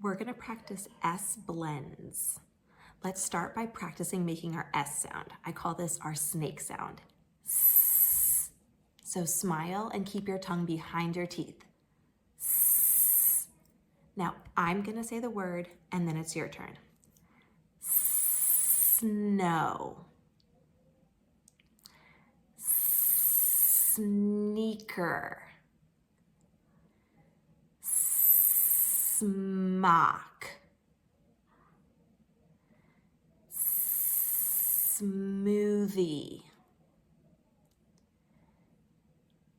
We're gonna practice S blends. Let's start by practicing making our S sound. I call this our snake sound. S. So smile and keep your tongue behind your teeth. S. Now I'm gonna say the word and then it's your turn. Snow. Sneaker. Smock. Smoothie.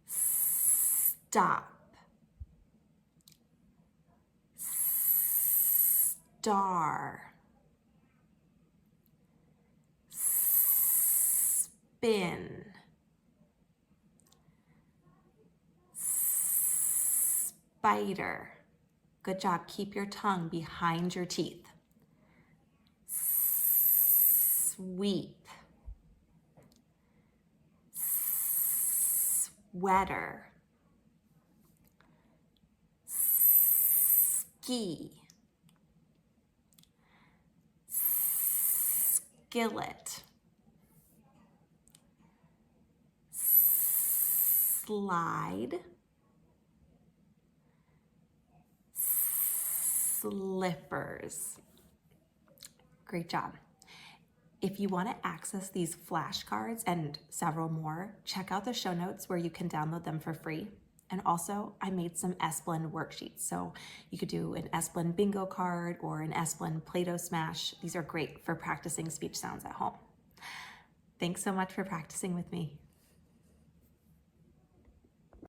Stop. Star. Spin. Spider. Good job. Keep your tongue behind your teeth. Sweep. Sweater. Ski. Skillet. Slide. Slippers. Great job. If you want to access these flashcards and several more, check out the show notes where you can download them for free. And also, I made some S-Blend worksheets. So you could do an S-Blend bingo card or an S-Blend Play-Doh smash. These are great for practicing speech sounds at home. Thanks so much for practicing with me.